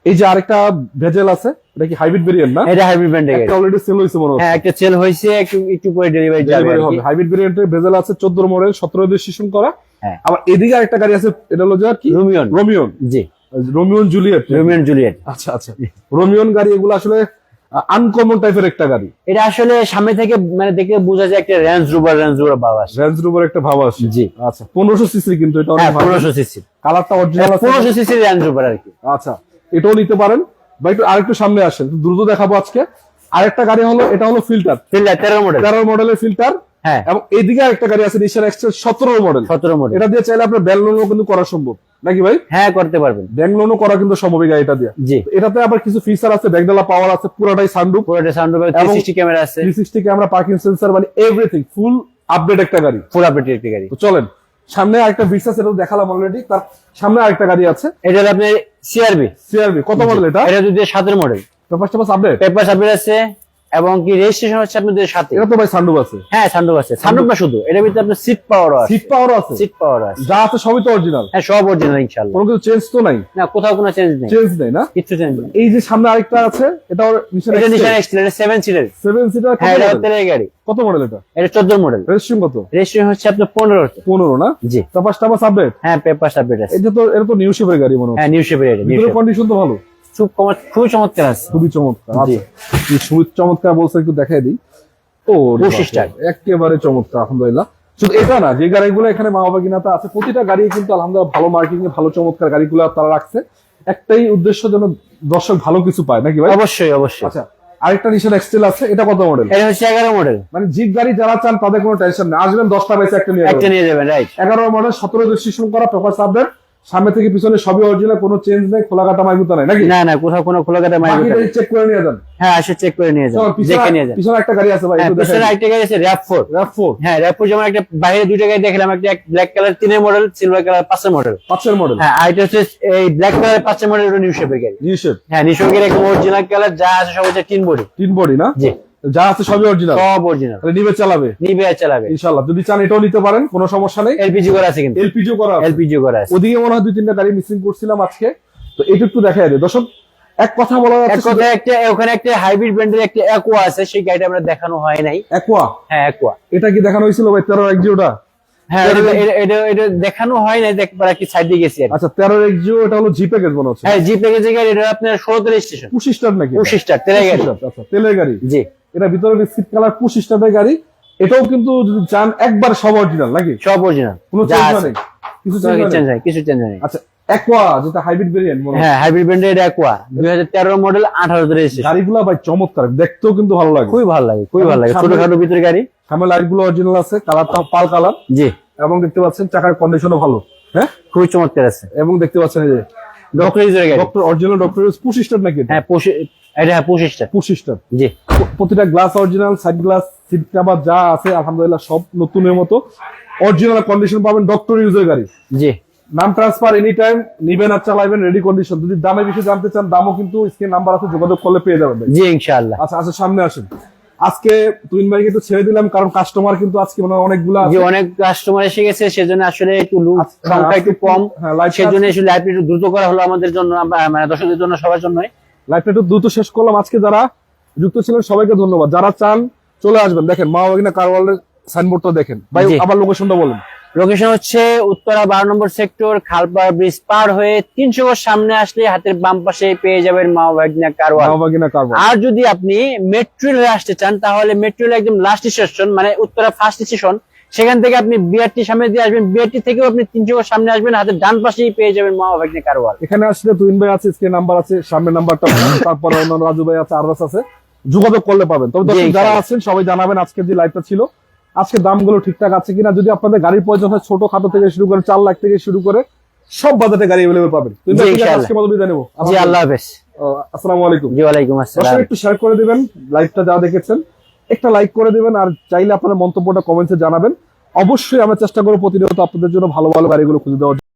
এই যে আরেকটা ভেজেল আছে, এটা কি হাইব্রিড ভেরিয়েন্ট না? এটা হাইব্রিড ব্র্যান্ডের গাড়ি। একটা অলরেডি সেল হয়েছে মনে হচ্ছে। হ্যাঁ একটা সেল হয়েছে, একটু পরে ডেলিভারি যাবে ডেলিভারি আর কি। হবে। হাইব্রিড ভেরিয়েন্টের ভেজেল আছে 14 মডেল, 17 রেজিস্ট্রেশন করা। হ্যাঁ আবার এদিকে আরেকটা গাড়ি আছে, এটা হলো যে আর কি রোমিয়ন। রোমিয়ন, জি রোমিয়ন জুলিয়েট। Rumion Juliet. আচ্ছা আচ্ছা, রোমিয়ন গাড়ি এগুলো আসলে আনকমন টাইপের একটা গাড়ি। এটা আসলে সামনে থেকে মানে দেখে বোঝা যায় একটা রেঞ্জ রোভার ভাব আসে। রেঞ্জ রোভার একটা ভাব আসে। জি। আচ্ছা 1500 সিসি কিন্তু এটা অনেক হ্যাঁ ভালো। 1500 সিসি, কালারটা অরিজিনাল আছে। 1500 সিসি রেঞ্জ রোভার আর কি। আচ্ছা এটাও নিতে পারেন। বা একটু আরেকটু সামনে আসেন, একটু দ্রুত দেখাবো আজকে। আরেকটা গাড়ি হলো, এটা হলো ফিল্টার, ফিল্টার 13 মডেল। 13 মডেলের ফিল্টার। হ্যাঁ এবং এইদিকে আরেকটা গাড়ি আছে নিশান এক্সটেল 17 মডেল। 17 মডেল। এটা দিয়ে চাইলে আপনার ব্যাংক লোনও কিন্তু করা সম্ভব নাকি ভাই? হ্যাঁ করতে পারবেন, ব্যাংক লোনও করা কিন্তু সম্ভব এই গাড়িটা দিয়ে। জি। তো এটাতে আবার কিছু ফিচার আছে, ব্যাকডালা পাওয়ার আছে, পুরোটাই সানরুফ, পুরোটা সানরুফ, এবং 360 ক্যামেরা আছে, 360 ক্যামেরা, পার্কিং সেন্সর, মানে এভরিথিং ফুল আপডেট একটা গাড়ি। ফুল আপডেট একটা গাড়ি। তো চলেন সামনে আরেকটা ভিক্সাস, এটা দেখালাম অলরেডি। তার সামনে আরেকটা গাড়ি আছে, এটা হলো আপনার সিআরবি। সিআরবি। কত মডেল এটা? এটা 2007 model, papers update? Paper submit আছে, এবং কি রেজিস্ট্রেশন হচ্ছে আপনাদের সাথে। এটা তো ভাই সানরুফ আছে। হ্যাঁ সানরুফ আছে, সানরুফ না শুধু, এটার ভিতরে আপনার সিট পাওয়ার আছে। সিট পাওয়ার আছে, সিট পাওয়ার আছে, যা আছে সবই তো অরিজিনাল। হ্যাঁ সব অরিজিনাল ইনশাআল্লাহ, কোনো কিছু চেঞ্জ তো নাই? না কোথাও কোনো চেঞ্জ নেই, চেঞ্জ নেই না? কিছু চেঞ্জ নেই। এই যে সামনে আরেকটা আছে, এটা নিশান এটা নিশান এক্সটেল, এটা 7 সিটার। 7 সিটার। হ্যাঁ এটা তেলের গাড়ি। কত মডেল এটা? এটা 14 মডেল, রেজিস্ট্রেশন কত? রেজিস্ট্রেশন হচ্ছে আপনার 15 তে। 15 না? জি। Papers update? হ্যাঁ পেপার সাবমিট আছে। এটা তো নিউ শেপের গাড়ি মনে হচ্ছে। হ্যাঁ নিউ শেপের এটা, নিউ ভিতরে শেপ কন্ডিশন তো ভালো, খুব চমৎকার আছে। খুবই চমৎকার। জি। আচ্ছা এই খুবই চমৎকার বলছে, একটু দেখাই দিই। ও সিস্টার একেবারে চমৎকার আলহামদুলিল্লাহ। শুধু এটা না, যে গাড়িগুলো এখানে মা বাবা কিনাতে আছে প্রতিটা গাড়ি কিন্তু আলহামদুলিল্লাহ ভালো মার্কেটিং এ ভালো চমৎকার গাড়িগুলো তারা রাখছে। একটাই উদ্দেশ্য, যেন দর্শক ভালো কিছু পায় নাকি ভাই? অবশ্যই অবশ্যই। আচ্ছা আরেকটা নিশান এক্সটেল আছে, এটা কত মডেল? এটা হচ্ছে 11 মডেল, মানে জিপ গাড়ি যারা চান তাদের কোনো টেনশন নেই, আসবেন 10টা বেশি একটা নিয়ে একটা যাবেন। নিয়ে যাবেন, রাইট। 11 মডেল, 17 রেজিস্ট্রেশন করা, পেপার আপডেট, সামনে থেকে পিছনে সবই অরিজিনাল, কোনো চেঞ্জ নেই, খোলা কাটা মাইগুতা নাই নাকি? না না কোথাও কোনো খোলা কাটা মাইক বাকিটা চেক করে নিয়ে যান। হ্যাঁ আসে চেক করে নিয়ে যান, চলো, দেখে নিয়ে যান। পিছনে একটা গাড়ি আছে ভাই, হ্যাঁ একটু দেখাই পিছনে আরেকটা গাড়ি আছে RAV4। RAV4। হ্যাঁ RAV4 যেমন একটা বাইরে দুইটা গাড়ি দেখলাম, একটা ব্ল্যাক কালার 3 এর মডেল, সিলভার কালার 5 এর মডেল। 5 এর মডেল। হ্যাঁ আইটা হচ্ছে এই ব্ল্যাক কালার 5 এর মডেল, নিউ শেপের গাড়ি। New shape. হ্যাঁ নিউ শেপের একদম অরিজিনাল কালার, যা আছে সব হচ্ছে টিন বডি। তিন বডি না? জি যা আছে সবই অরিজিনাল, সব অরিজিনাল, তাহলে নিবে চালাবে নিবে আর চালাবে। ইনশাআল্লাহ। যদি চান এটাও নিতে পারেন, কোনো সমস্যা নেই। এলপিজি করা আছে কিন্তু, এলপিজিও করা আছে। এলপিজি করা আছে। ওদিকে মনে হয় 2-3টা গাড়ি মিসিং করছিলাম আজকে। তো তো এটা একটু দেখাই দেয় দর্শক। এক কথা বলা এক যাচ্ছে কথায় একটা ওখানে একটা হাইব্রিড ব্র্যান্ডের একটা অ্যাকোয়া আছে, সেই গাড়িটা আমরা দেখানো হয় নাই। অ্যাকোয়া, হ্যাঁ অ্যাকোয়া, এটা কি দেখানো হয়েছিল ভাই 13 এক্সিওটা? হ্যাঁ এটা দেখানো হয় নাই, দেখবার কি সাইড দিয়ে গেছি আর কি। আচ্ছা 13 এক্সিও, এটা হলো জি প্যাকেজ মনে হচ্ছে। হ্যাঁ জি প্যাকেজের গাড়ি, এটা আপনার 16 রেজিস্ট্রেশন, পুশ স্টার্ট নাকি? পুশ স্টার্ট তেলের গাড়ি। আচ্ছা তেলের গাড়ি। জি এটা ভিতরে বিস্কিট কালার পুশ স্টার্টের গাড়ি। এটাও কিন্তু যদি চান একবার সব অরিজিনাল নাকি? সব অরিজিনাল, কোনো যা চেঞ্জ আছে নেই, কিছু কোনো চেঞ্জ চেঞ্জ নেই। নাই, কিছু চেঞ্জ নাই। আচ্ছা অ্যাকোয়া যেটা হাইব্রিড ভেরিয়েন্ট মনে হয়। হ্যাঁ হাইব্রিড ব্র্যান্ডের এটা অ্যাকোয়া 2013 মডেল, 18 রেজিস্ট্রেশন। গাড়িগুলো ভাই চমৎকার, দেখতেও কিন্তু ভালো লাগে। খুবই ভালো লাগে, খুবই ভালো লাগে, সামনে- ছোটখাটো ভিতরে গাড়ি। সামনে লাইট গুলো অরিজিনাল আছে, কালারটা পাল কালার, জি এবং দেখতে পাচ্ছেন চাকার কন্ডিশনও ভালো। হ্যাঁ, খুবই চমৎকার আছে। এবং দেখতে পাচ্ছেন এই যে ডক্টর ইউজের গাড়ি। Doctor original doctor push start নাকি? হ্যাঁ এটা হ্যাঁ পুশ স্টার্ট। Push start. জি প্রতিটা glass original, side glass, seat cover যা আছে আলহামদুলিল্লাহ সব নতুনের মতো অরিজিনাল কন্ডিশন পাবেন। ডক্টর ইউজের গাড়ি। জি নাম ট্রান্সফার এনি টাইম, নিবেন আর চালাবেন রেডি কন্ডিশন। যদি দামে বেশি জানতে চান, দামও কিন্তু স্ক্রিন নাম্বার আছে, যোগাযোগ করলে পেয়ে যাবেন ভাই। জি ইনশাআল্লাহ। আচ্ছা আচ্ছা সামনে আসেন। আজকে তুইন ভাইকে একটু ছেড়ে দিলাম কারণ কাস্টমার কিন্তু আজকে মানে অনেকগুলো জি আছে। অনেক কাস্টমার এসে গেছে, সেজন্য আসলে একটু আচ্ছা, সংখ্যা একটু কম, হ্যাঁ, লাইভটা সেজন্য আসলে লাইভ একটু দ্রুত করা হলো আমাদের জন্য, মানে দর্শকদের জন্য, সবার জন্যই। লাইভটা একটু দ্রুত শেষ করলাম। আজকে যারা যুক্ত ছিলেন সবাইকে ধন্যবাদ। যারা চান চলে আসবেন, দেখেন মা ওয়াগিনা কার ওয়ার্ল্ডের সাইনবোর্ডটা দেখেন ভাই। জি। আবার লোকেশনটা বলেন। লোকেশন হচ্ছে উত্তরা 12 নম্বর সেক্টর, খালপাড় ব্রিজ পার হয়ে 300 গজ সামনে আসলে হাতের বাম পাশে পেয়ে যাবেন মা ওয়াগিনা কার মা ওয়ার্ল্ড। ওয়াগিনা কার ওয়ার্ল্ড। আর যদি আপনি মেট্রো রেলে আসতে চান, তাহলে মেট্রো রেল একদম লাস্ট স্টেশন, মানে উত্তরা ফার্স্ট স্টেশন, সেখান থেকে আপনি বিআরটি সামনে দিয়ে আসবেন, বিআরটি থেকেও আপনি 300 গজ সামনে আসবেন, হাতের ডান পাশেই পেয়ে যাবেন মা ওয়াগিনা কার ওয়ার্ল্ড। এখানে আসলে তুইন ভাই আছে, স্ক্রিন নাম্বার আছে, সামনে নাম্বারটা তারপরে অন্যান্য রাজু ভাই আছে, আরবাস আছে, যোগাযোগ করলে পাবেন। তবে দর্শক জি, যারা ইনশাআল্লাহ। আছেন সবাই জানাবেন আজকের যে লাইভটা ছিল, আজকে দামগুলো ঠিকঠাক আছে কিনা। যদি আপনাদের গাড়ির প্রয়োজন হয় ছোট খাটো থেকে শুরু করে 4 লাখ থেকে শুরু করে সব বাজেটে গাড়ি অ্যাভেলেবল পাবেন। তুইন ভাই জি, ঠিক আছে, ইনশাআল্লাহ। আজকে মতো বিদায় নেবো। জি আল্লাহ হাফেজ। আসসালামু আলাইকুম। জি ওয়ালাইকুম আসসালাম। দর্শক একটু শেয়ার করে দিবেন লাইভটা যারা দেখেছেন, একটা লাইক করে দিবেন, আর চাইলে আপনার মন্তব্যটা কমেন্টসে জানাবেন। অবশ্যই আমরা চেষ্টা করবো প্রতিনিয়ত আপনাদের জন্য ভালো ভালো গাড়িগুলো খুঁজে দেওয়ার জন্য।